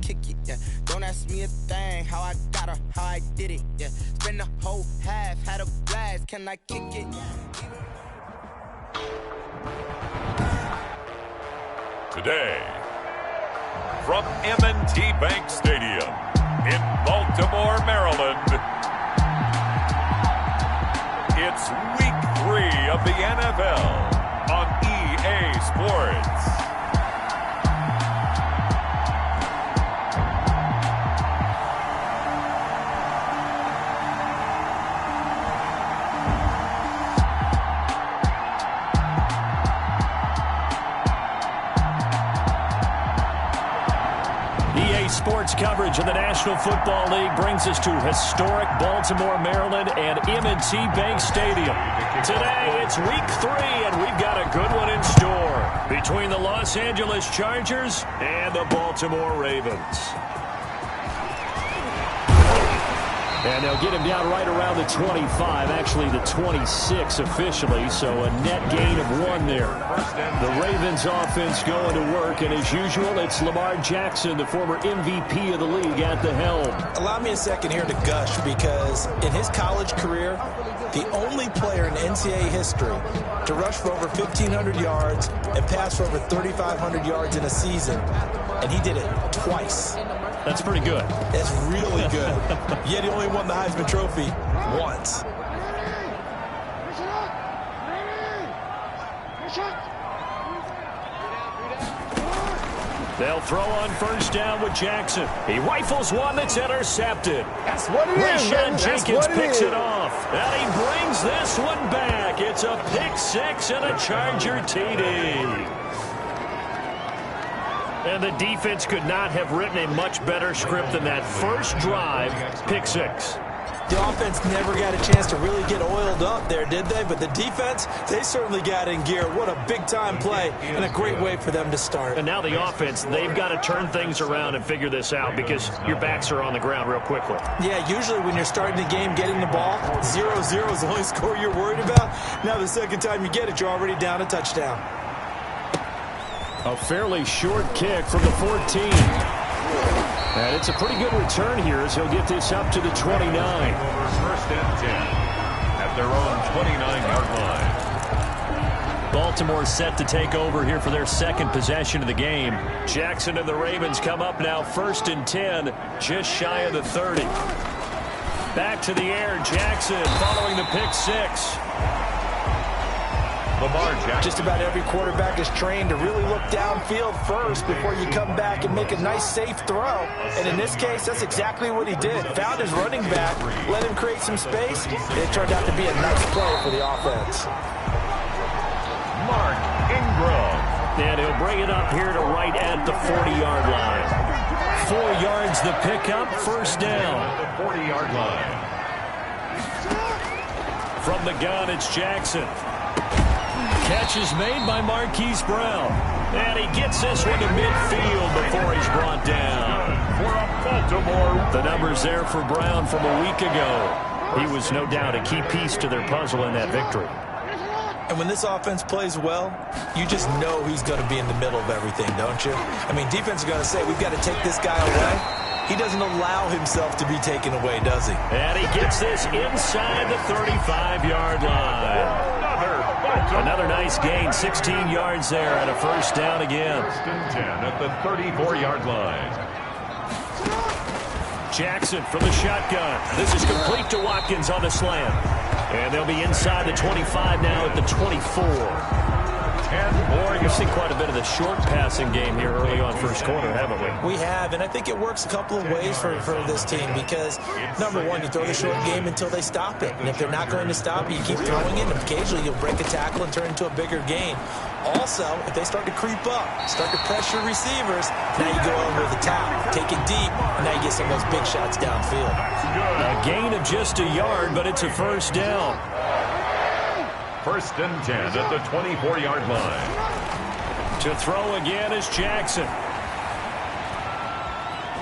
kick it, yeah. Don't ask me a thing, how I got her, how I did it, yeah. Spend the whole half, had a blast, can I kick it? Today, from M&T Bank Stadium in Baltimore, Maryland, it's Week 3 of the NFL on EA Sports. Sports coverage of the National Football League brings us to historic Baltimore, Maryland, and M&T Bank Stadium. Today, it's Week 3, and we've got a good one in store between the Los Angeles Chargers and the Baltimore Ravens. And they'll get him down right around the 25, actually the 26 officially, so a net gain of 1 there. The Ravens offense going to work, and as usual, it's Lamar Jackson, the former MVP of the league, at the helm. Allow me a second here to gush, because in his college career, the only player in NCAA history to rush for over 1,500 yards and pass for over 3,500 yards in a season, and he did it twice. That's pretty good. That's really good. Yet he only won the Heisman Trophy once. They'll throw on first down with Jackson. He rifles one that's intercepted. That's what it is, man. Jenkins picks it off. And he brings this one back. It's a pick six and a Charger TD. And the defense could not have written a much better script than that first drive, pick six. The offense never got a chance to really get oiled up there, did they? But the defense, they certainly got in gear. What a big-time play and a great way for them to start. And now the offense, they've got to turn things around and figure this out because your backs are on the ground real quickly. Yeah, usually when you're starting the game, getting the ball, 0-0 is the only score you're worried about. Now the second time you get it, you're already down a touchdown. A fairly short kick from the 14. And it's a pretty good return here as he'll get this up to the 29. First and 10 at their own 29-yard line. Baltimore set to take over here for their second possession of the game. Jackson and the Ravens come up now first and 10, just shy of the 30. Back to the air, Jackson following the pick six. Lamar Jackson. Just about every quarterback is trained to really look downfield first before you come back and make a nice, safe throw. And in this case, that's exactly what he did. Found his running back, let him create some space, and it turned out to be a nice play for the offense. Mark Ingram. And he'll bring it up here to right at the 40-yard line. 4 yards the pickup, first down. The 40-yard line. From the gun, it's Jackson. Catch is made by Marquise Brown. And he gets this one to midfield before he's brought down. For Baltimore. The numbers there for Brown from a week ago. He was no doubt a key piece to their puzzle in that victory. And when this offense plays well, you just know he's going to be in the middle of everything, don't you? I mean, defense is going to say, we've got to take this guy away. He doesn't allow himself to be taken away, does he? And he gets this inside the 35-yard line. Another nice gain, 16 yards there, and a first down again. First and 10 at the 34-yard line. Jackson from the shotgun. This is complete to Watkins on the slant. And they'll be inside the 25 now at the 24. 10 more. We've seen quite a bit of the short passing game here early on first quarter, haven't we? We have, and I think it works a couple of ways for this team because, number one, you throw the short game until they stop it. And if they're not going to stop it, you keep throwing it, and occasionally you'll break a tackle and turn into a bigger gain. Also, if they start to creep up, start to pressure receivers, now you go over the top, take it deep, and now you get some of those big shots downfield. A gain of just a yard, but it's a first down. First and 10 at the 24-yard line. To throw again is Jackson.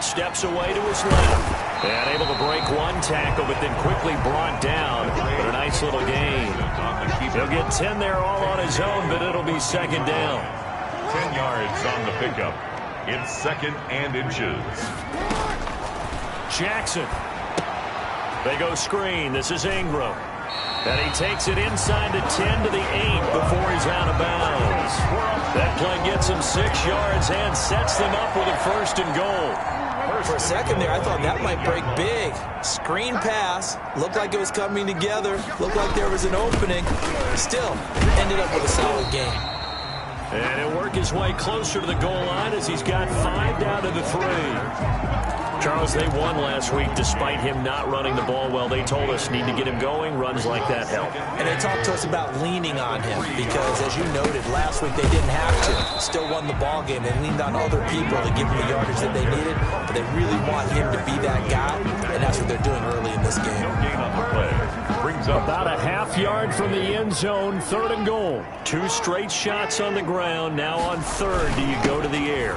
Steps away to his left. And able to break one tackle, but then quickly brought down. But a nice little gain. He'll get 10 there all on his own, but it'll be second down. 10 yards on the pickup. It's 2nd and inches. Jackson. They go screen. This is Ingram. And he takes it inside the 10 to the 8 before he's out of bounds. That play gets him 6 yards and sets them up with a 1st and goal. For a second there, I thought that might break big. Screen pass. Looked like it was coming together. Looked like there was an opening. Still, ended up with a solid game. And he'll work his way closer to the goal line as he's got 5 down to the 3. Charles, they won last week despite him not running the ball well. They told us need to get him going. Runs like that help. And they talked to us about leaning on him because, as you noted, last week they didn't have to. Still won the ball game. They leaned on other people to give him the yardage that they needed, but they really want him to be that guy, and that's what they're doing early in this game. About a half yard from the end zone, 3rd and goal. 2 straight shots on the ground. Now on 3rd, do you go to the air?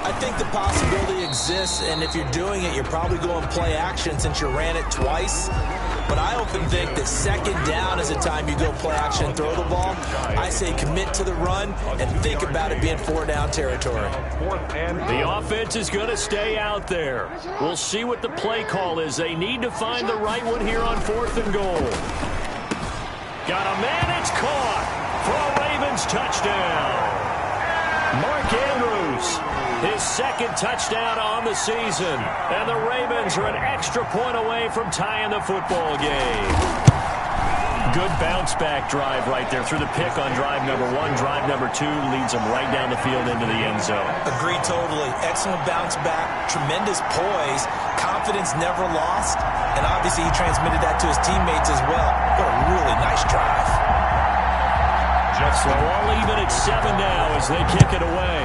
I think the possibility exists, and if you're doing it, you're probably going play action since you ran it twice. But I often think that 2nd down is the time you go play action and throw the ball. I say commit to the run and think about it being 4 down territory. The offense is going to stay out there. We'll see what the play call is. They need to find the right one here on 4th and goal. Got a man, it's caught for a Ravens touchdown. Mark Andrews, his 2nd touchdown on the season. And the Ravens are an extra point away from tying the football game. Good bounce-back drive right there through the pick on drive number 1. Drive number 2 leads them right down the field into the end zone. Agree totally. Excellent bounce-back, tremendous poise, confidence never lost, and obviously he transmitted that to his teammates as well. What a really nice drive. So all even at 7 now as they kick it away.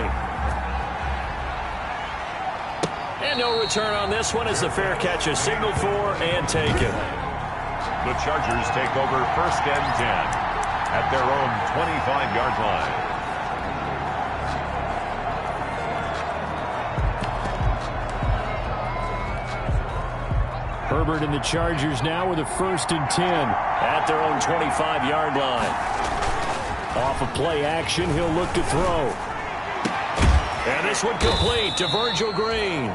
And no return on this one as the fair catch is signaled for and taken. The Chargers take over 1st and 10 at their own 25-yard line. Herbert and the Chargers now with a 1st and 10 at their own 25-yard line. Off of play action, he'll look to throw. And this one complete to Virgil Green.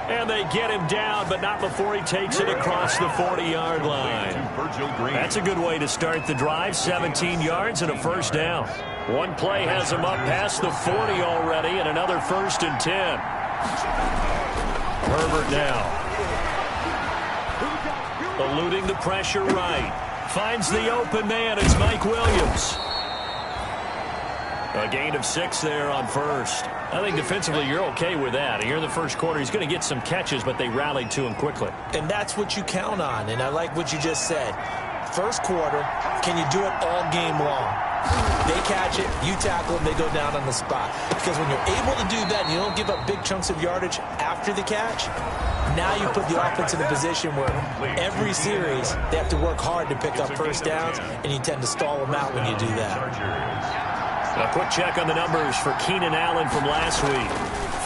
And they get him down, but not before he takes it across the 40-yard line. That's a good way to start the drive. 17 yards and a 1st down. One play has him up past the 40 already, and another 1st and 10. Herbert now. Eluding the pressure right. Finds the open man. It's Mike Williams. A gain of 6 there on 1st. I think defensively you're okay with that. Here in the 1st quarter, he's going to get some catches, but they rallied to him quickly. And that's what you count on, and I like what you just said. 1st quarter, can you do it all game long? They catch it, you tackle them, they go down on the spot. Because when you're able to do that and you don't give up big chunks of yardage after the catch, now you put the offense in a position where every series they have to work hard to pick up 1st downs, and you tend to stall them out when you do that. A quick check on the numbers for Keenan Allen from last week.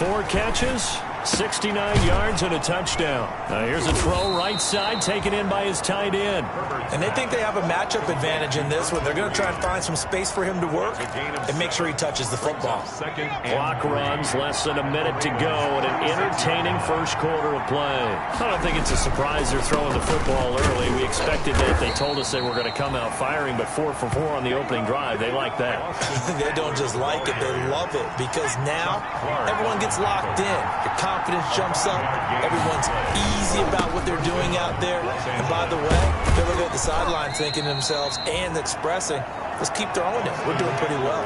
4 catches, 69 yards, and a touchdown. Here's a throw right side taken in by his tight end. And they think they have a matchup advantage in this one. They're going to try and find some space for him to work and make sure he touches the football. Clock runs, less than a minute to go, and an entertaining 1st quarter of play. I don't think it's a surprise they're throwing the football early. We expected that. They told us they were going to come out firing, but 4 for 4 on the opening drive. They like that. They don't just like it, they love it, because now everyone gets locked in. Your confidence jumps up. Everyone's easy about what they're doing out there. And by the way, they're looking at the sideline thinking to themselves and expressing, let's keep throwing it. We're doing pretty well.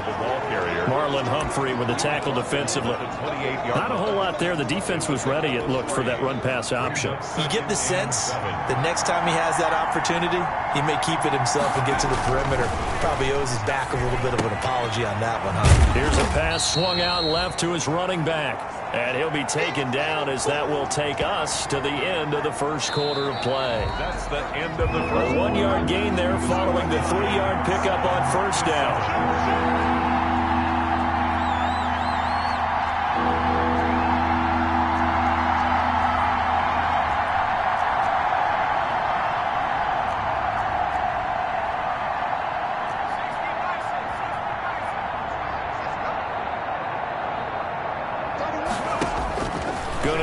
Marlon Humphrey with the tackle defensively. Not a whole lot there. The defense was ready, it looked, for that run-pass option. You get the sense that next time he has that opportunity, he may keep it himself and get to the perimeter. Probably owes his back a little bit of an apology on that one, huh? Here's a pass swung out left to his running back. And he'll be taken down as that will take us to the end of the 1st quarter of play. That's the end of the 1st. A 1-yard gain there following the 3-yard pickup on 1st down.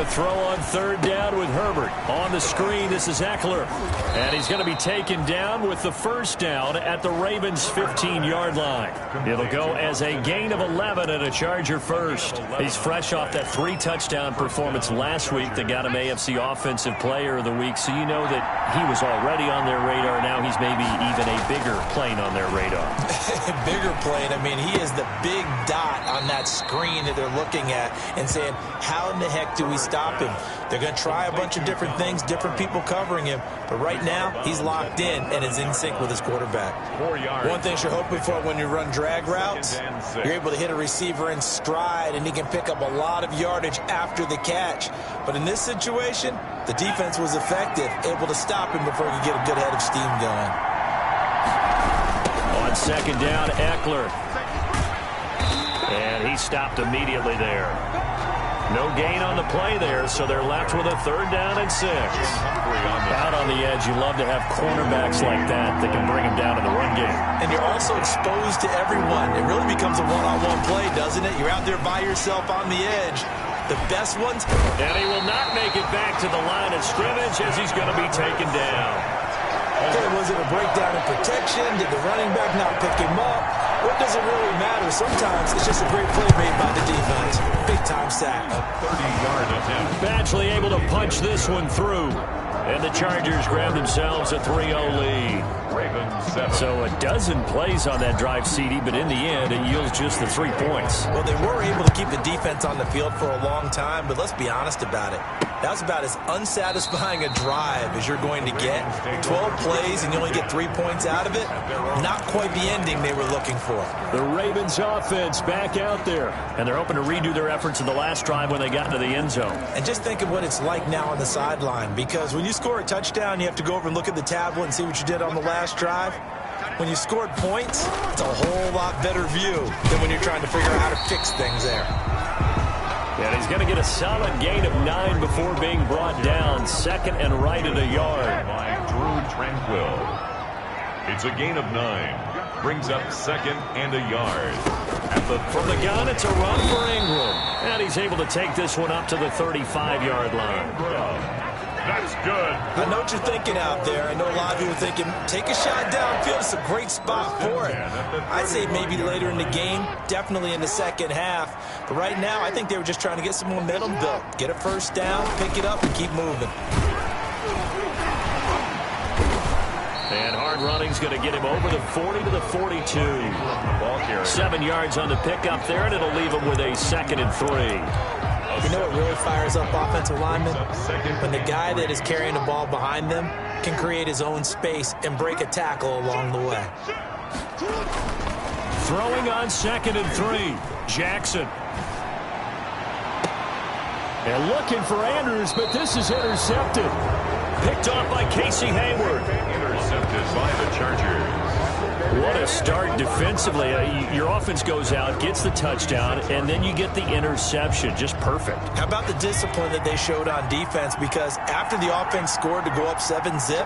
to throw on third down with Herbert. On the screen, this is Eckler. And he's going to be taken down with the first down at the Ravens' 15-yard line. It'll go as a gain of 11 and a Charger first. He's fresh off that 3-touchdown performance last week that got him AFC Offensive Player of the Week, so you know that he was already on their radar. Now he's maybe even a bigger plane on their radar. Bigger plane. I mean, he is the big dot on that screen that they're looking at and saying, how in the heck do we stop him? They're going to try a bunch of different things, different people covering him, but right now he's locked in and is in sync with his quarterback. One thing you're hoping for when you run drag routes, you're able to hit a receiver in stride and he can pick up a lot of yardage after the catch. But in this situation, the defense was effective, able to stop him before he could get a good head of steam going. On second down, Eckler. And he stopped immediately there. No gain on the play there, so they're left with a third down and 6. Out on the edge, you love to have cornerbacks like that can bring him down in the run game. And you're also exposed to everyone. It really becomes a one-on-one play, doesn't it? You're out there by yourself on the edge. The best ones. And he will not make it back to the line of scrimmage as he's going to be taken down. Okay, was it a breakdown in protection? Did the running back not pick him up? What does it really matter? Sometimes it's just a great play made by the defense. Big-time sack. A 30-yard attempt. Badgley able to punch this one through. And the Chargers grab themselves a 3-0 lead. Ravens 7. So a dozen plays on that drive, CD, but in the end, it yields just the 3 points. Well, they were able to keep the defense on the field for a long time, but let's be honest about it. That was about as unsatisfying a drive as you're going to get. 12 plays and you only get 3 points out of it. Not quite the ending they were looking for. The Ravens offense back out there. And they're hoping to redo their efforts in the last drive when they got into the end zone. And just think of what it's like now on the sideline, because when you score a touchdown, you have to go over and look at the tablet and see what you did on the last drive. When you scored points, it's a whole lot better view than when you're trying to figure out how to fix things there. And he's going to get a solid gain of 9 before being brought down. Second and right at a yard. By Drew Tranquil. It's a gain of 9. Brings up second and a yard. From the gun, it's a run for Ingram. And he's able to take this one up to the 35-yard line. That's good. I know what you're thinking out there. I know a lot of you are thinking, take a shot downfield. It's a great spot for it. I'd say maybe later in the game, definitely in the second half. But right now, I think they were just trying to get some momentum built. Get a first down, pick it up, and keep moving. And hard running's going to get him over the 40 to the 42. 7 yards on the pickup there, and it'll leave him with a 2nd and 3. You know what really fires up offensive linemen? When the guy that is carrying the ball behind them can create his own space and break a tackle along the way. Throwing on 2nd and 3. Jackson. And looking for Andrews, but this is intercepted. Picked off by Casey Hayward. Intercepted by the Chargers. What a start defensively. Your offense goes out, gets the touchdown, and then you get the interception. Just perfect. How about the discipline that they showed on defense? Because after the offense scored to go up 7-zip,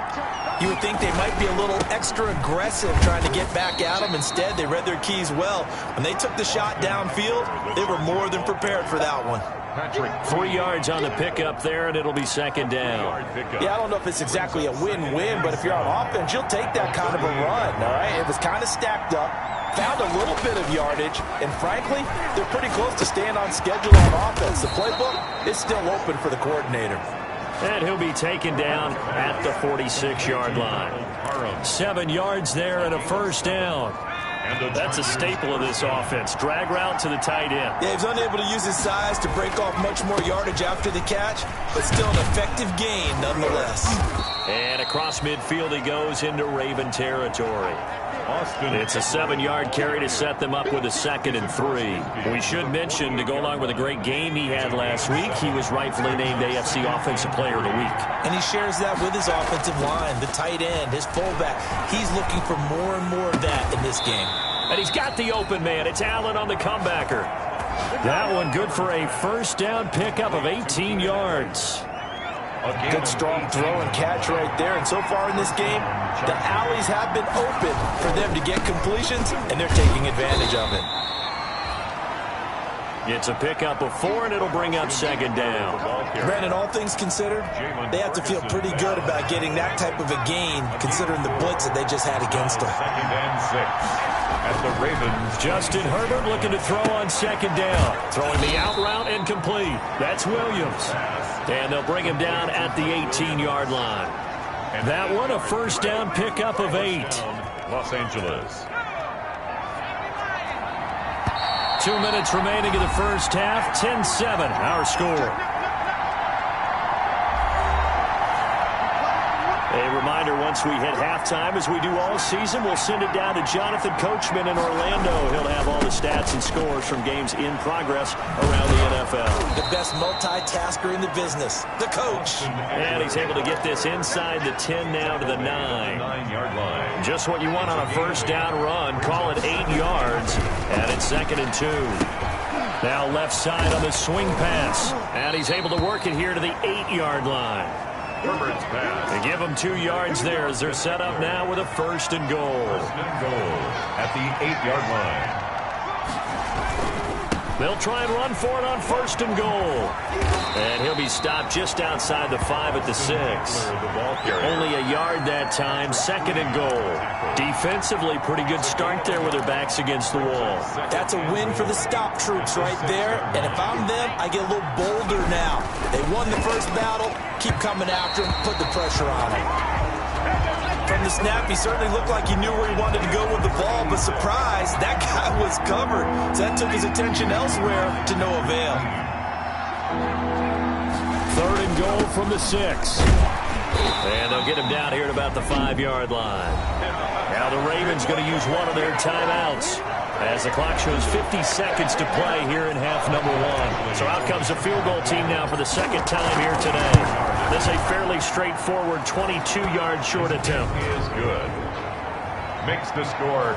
you would think they might be a little extra aggressive trying to get back at them. Instead, they read their keys well. When they took the shot downfield, they were more than prepared for that one. 3 yards on the pickup there, and it'll be 2nd down. Yeah, I don't know if it's exactly a win-win, but if you're on offense, you'll take that kind of a run, all right? It was kind of stacked up, found a little bit of yardage, and frankly, they're pretty close to staying on schedule on offense. The playbook is still open for the coordinator. And he'll be taken down at the 46-yard line. 7 yards there and a first down. That's a staple of this offense. Drag route to the tight end. Yeah, he's unable to use his size to break off much more yardage after the catch, but still an effective gain nonetheless. And across midfield he goes into Raven territory. It's a 7-yard carry to set them up with a 2nd and 3. We should mention, to go along with a great game he had last week, he was rightfully named AFC Offensive Player of the Week. And he shares that with his offensive line, the tight end, his fullback. He's looking for more and more of that in this game. And he's got the open man. It's Allen on the comebacker. That one good for a first down pickup of 18 yards. Good strong throw and catch right there. And so far in this game, the alleys have been open for them to get completions, and they're taking advantage of it. It's a pickup of 4, and it'll bring up second down. Brandon, all things considered, they have to feel pretty good about getting that type of a gain, considering the blitz that they just had against them. Second and 6 at the Ravens. Justin Herbert looking to throw on second down. Throwing the out route and complete. That's Williams. And they'll bring him down at the 18-yard line. And that one, a first down pickup of 8. Los Angeles. 2 minutes remaining in the first half. 10-7, our score. A reminder, once we hit halftime, as we do all season, we'll send it down to Jonathan Coachman in Orlando. He'll have all the stats and scores from games in progress around the NFL. The best multitasker in the business, the coach. And he's able to get this inside the 10 now to the 9-yard line. Just what you want on a first down run. Call it 8 yards, and it's 2nd and 2. Now left side on the swing pass. And he's able to work it here to the 8-yard line. Herbert's pass. They give them 2 yards there as they're set up now with a 1st and goal. 1st and goal at the 8-yard line. They'll try and run for it on 1st and goal. And he'll be stopped just outside the 5 at the 6. Only a yard that time, 2nd and goal. Defensively, pretty good start there with their backs against the wall. That's a win for the stop troops right there. And if I'm them, I get a little bolder now. They won the first battle. Keep coming after him. Put the pressure on him. From the snap, he certainly looked like he knew where he wanted to go with the ball, but surprise, that guy was covered. So that took his attention elsewhere to no avail. 3rd and goal from the 6. And they'll get him down here at about the 5-yard line. Now the Ravens going to use one of their timeouts as the clock shows 50 seconds to play here in half number 1. So out comes a field goal team now for the 2nd time here today. This is a fairly straightforward 22-yard short attempt. Is good. Makes the score